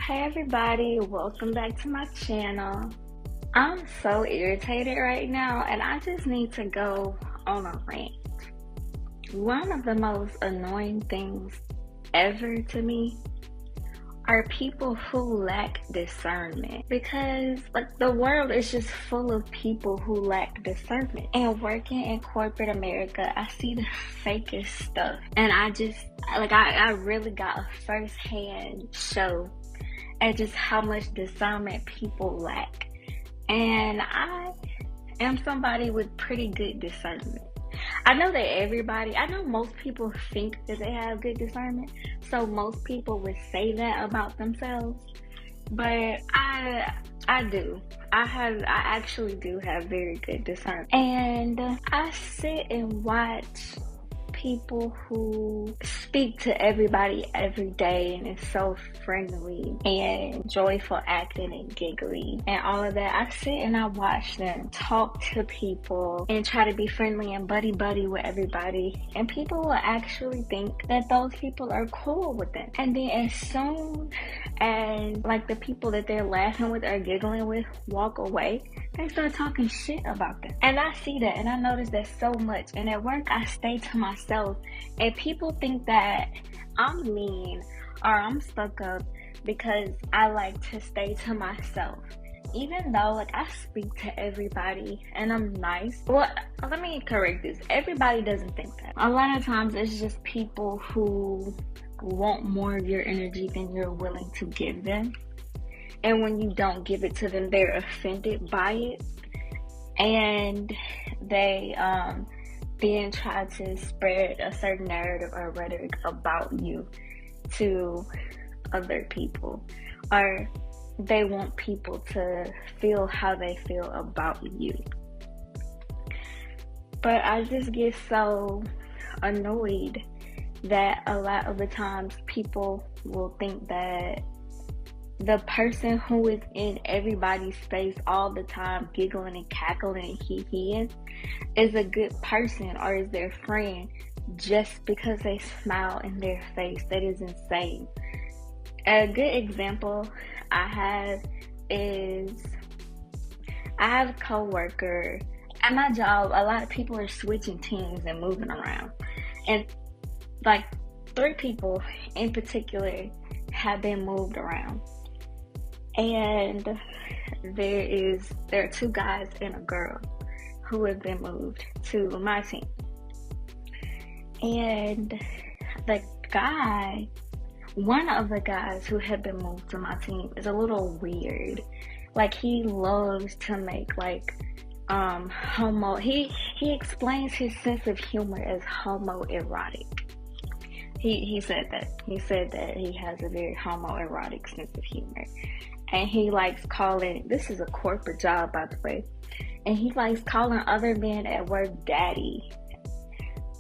Hey everybody, welcome back to my channel. I'm so irritated right now and I just need to go on a rant. One of the most annoying things ever to me are people who lack discernment, because the world is just full of people who lack discernment. And working in corporate America, I see the fakest stuff, and I really got a first-hand show at just how much discernment people lack. And I am somebody with pretty good discernment. I know most people think that they have good discernment, so most people would say that about themselves, but I do. I actually do have very good discernment. And I sit and watch people who speak to everybody every day and is so friendly and joyful acting and giggly and all of that. I sit and I watch them talk to people and try to be friendly and buddy with everybody, and people will actually think that those people are cool with them. And then as soon as the people that they're laughing with or giggling with walk away, they start talking shit about them. And I see that and I notice that so much. And at work, I stay to myself, and people think that I'm mean or I'm stuck up because I like to stay to myself, even though I speak to everybody and I'm nice. Well, let me correct this. Everybody doesn't think that. A lot of times it's just people who want more of your energy than you're willing to give them. And when you don't give it to them, they're offended by it. And they then try to spread a certain narrative or rhetoric about you to other people. Or they want people to feel how they feel about you. But I just get so annoyed that a lot of the times people will think that the person who is in everybody's face all the time, giggling and cackling and hee-heeing, is a good person or is their friend just because they smile in their face. That is insane. A good example I have is, I have a coworker at my job. A lot of people are switching teams and moving around, and 3 people in particular have been moved around. And there are 2 guys and a girl who have been moved to my team. And one of the guys who had been moved to my team is a little weird. He loves to make he explains his sense of humor as homoerotic. He said that he has a very homoerotic sense of humor. And he likes calling, this is a corporate job, by the way, and he likes calling other men at work daddy.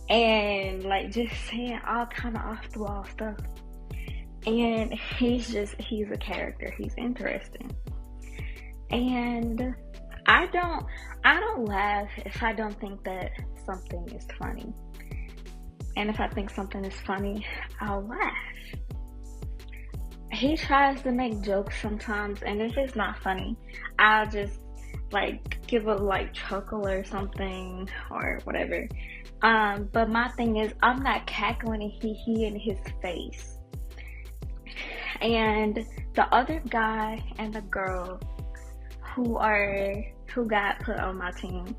And just saying all kind of off the wall stuff. And he's a character. He's interesting. And I don't laugh if I don't think that something is funny. And if I think something is funny, I'll laugh. He tries to make jokes sometimes, and if it's not funny, I'll just give a chuckle or something or whatever. But my thing is, I'm not cackling and hee in his face. And the other guy and the girl who got put on my team,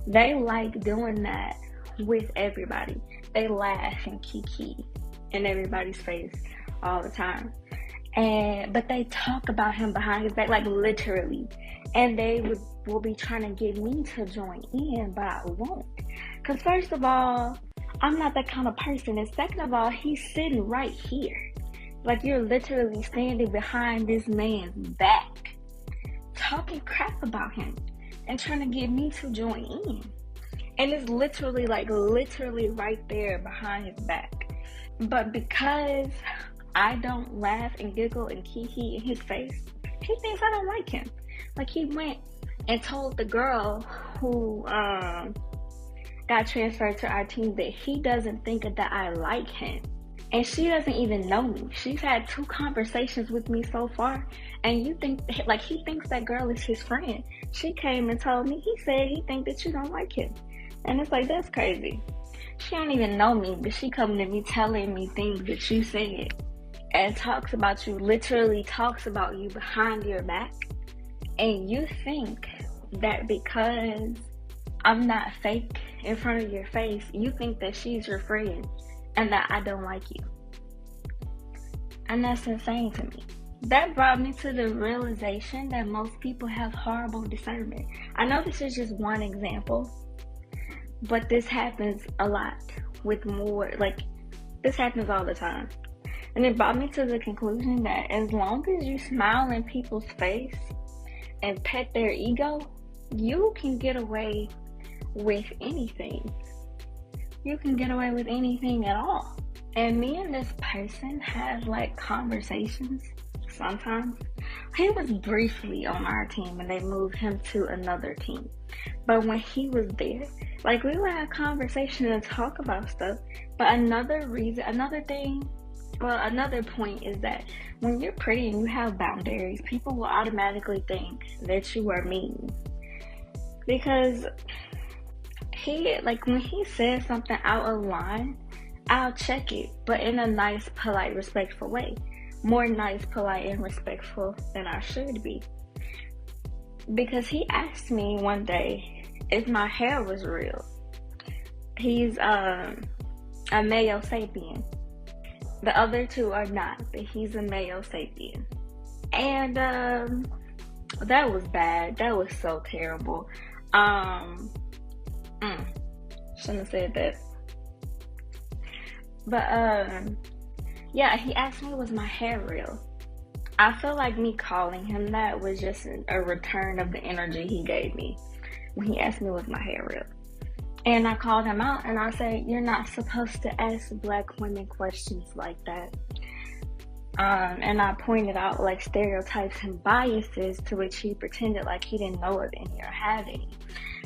they like doing that with everybody. They laugh and kiki in everybody's face all the time. But they talk about him behind his back, literally. And they will be trying to get me to join in, but I won't. Because first of all, I'm not that kind of person. And second of all, he's sitting right here. You're literally standing behind this man's back, talking crap about him and trying to get me to join in. And it's literally right there behind his back. But because I don't laugh and giggle and kiki in his face, he thinks I don't like him. He went and told the girl who got transferred to our team that he doesn't think that I like him. And she doesn't even know me. She's had 2 conversations with me so far. And you think, like, he thinks that girl is his friend. She came and told me, he said he think that you don't like him. And it's like, that's crazy. She don't even know me, but she come to me telling me things that you said. And talks about you, literally talks about you behind your back. And you think that because I'm not fake in front of your face, you think that she's your friend and that I don't like you. And that's insane to me. That brought me to the realization that most people have horrible discernment. I know this is just one example, but this happens a lot with more, like, this happens all the time. And it brought me to the conclusion that as long as you smile in people's face and pet their ego, you can get away with anything. You can get away with anything at all. And me and this person had like conversations sometimes. He was briefly on our team and they moved him to another team. But when he was there, like, we would have conversations and talk about stuff. But another point is that when you're pretty and you have boundaries, people will automatically think that you are mean. Because when he says something out of line, I'll check it, but in a nice, polite, respectful way. More nice, polite, and respectful than I should be. Because he asked me one day if my hair was real. He's a male sapien. The other 2 are not, but he's a male sapien. And that was bad. That was so terrible. Shouldn't have said that. But yeah, he asked me, was my hair real? I feel like me calling him that was just a return of the energy he gave me when he asked me, was my hair real? And I called him out and I said, you're not supposed to ask Black women questions like that. And I pointed out like stereotypes and biases, to which he pretended like he didn't know of any or have any.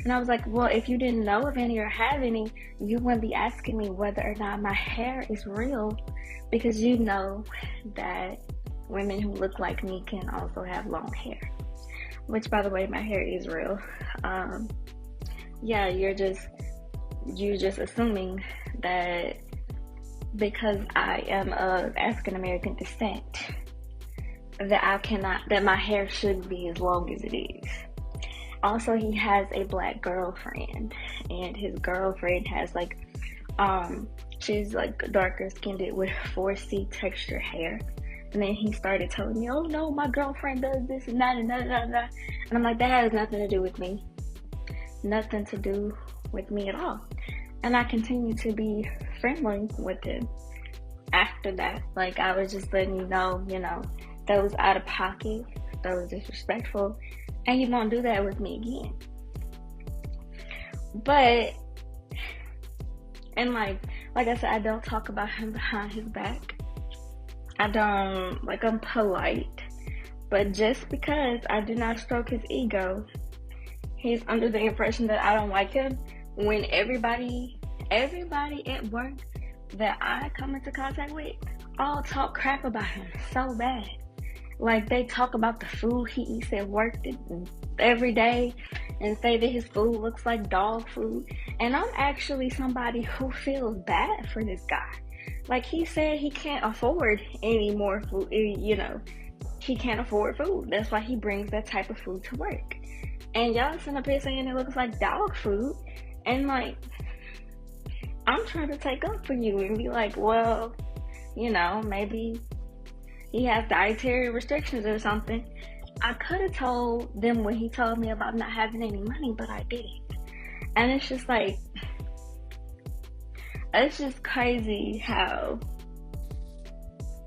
And I was like, well, if you didn't know of any or have any, you wouldn't be asking me whether or not my hair is real, because you know that women who look like me can also have long hair. Which, by the way, my hair is real. Yeah, you're just assuming that because I am of African American descent, that my hair should be as long as it is. Also, he has a Black girlfriend, and his girlfriend has she's like darker skinned with 4C texture hair. And then he started telling me, oh no, my girlfriend does this and that and that and that. And I'm like, that has nothing to do with me. Nothing to do with me at all. And I continued to be friendly with him after that. Like, I was just letting you know, that was out of pocket, that was disrespectful, and he won't do that with me again. But, and like I said, I don't talk about him behind his back. I'm polite, but just because I do not stroke his ego, he's under the impression that I don't like him, when everybody at work that I come into contact with all talk crap about him so bad. Like, they talk about the food he eats at work every day and say that his food looks like dog food. And I'm actually somebody who feels bad for this guy. Like, he said he can't afford any more food, he can't afford food. That's why he brings that type of food to work. And y'all sitting up here saying it looks like dog food. And like, I'm trying to take up for you and be like, well, maybe he has dietary restrictions or something. I could have told them when he told me about not having any money, but I didn't. And it's just like, it's just crazy how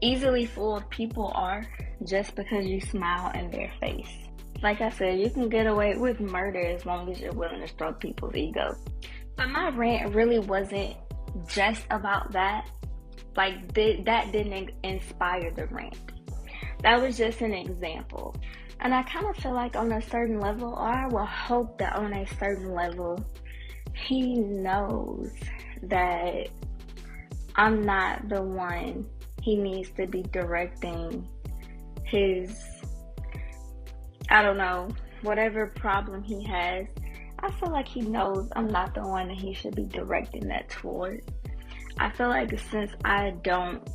easily fooled people are just because you smile in their face. Like I said, you can get away with murder as long as you're willing to stroke people's ego. But my rant really wasn't just about that. Like, that didn't inspire the rant. That was just an example. And I kind of feel like on a certain level, or I will hope that on a certain level, he knows that I'm not the one he needs to be directing his, I don't know, whatever problem he has. I feel like he knows I'm not the one that he should be directing that toward. I feel like since I don't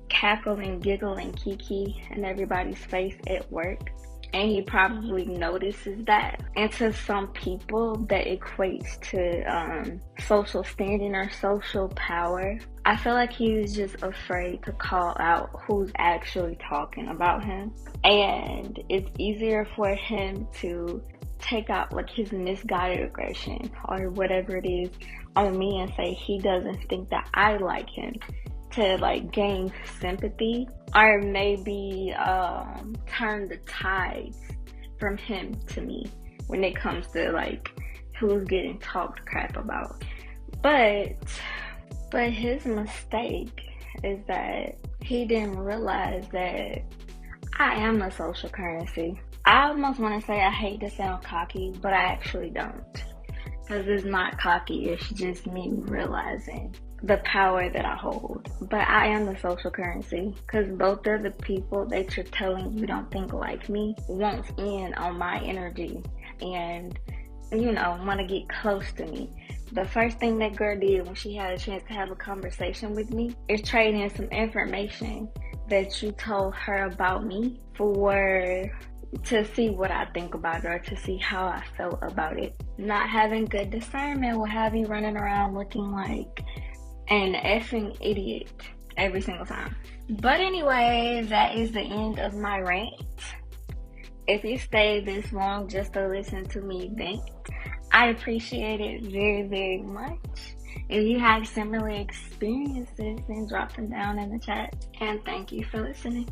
cackle and giggle and kiki in everybody's face at work, and he probably notices that. And to some people, that equates to social standing or social power. I feel like he's just afraid to call out who's actually talking about him. And it's easier for him to take out like his misguided aggression or whatever it is on me and say he doesn't think that I like him, to like gain sympathy, or maybe turn the tides from him to me when it comes to like who's getting talked crap about. But his mistake is that he didn't realize that I am a social currency. I almost want to say, I hate to sound cocky, but I actually don't. Because it's not cocky, it's just me realizing the power that I hold. But I am the social currency, because both of the people that you're telling you don't think like me wants in on my energy and, you know, want to get close to me. The first thing that girl did when she had a chance to have a conversation with me is trade in some information that you told her about me to see what I think about it, or to see how I felt about it. Not having good discernment will have you running around looking like an effing idiot every single time. But anyway, that is the end of my rant. If you stayed this long just to listen to me vent, I appreciate it very, very much. If you have similar experiences, then drop them down in the chat. And thank you for listening.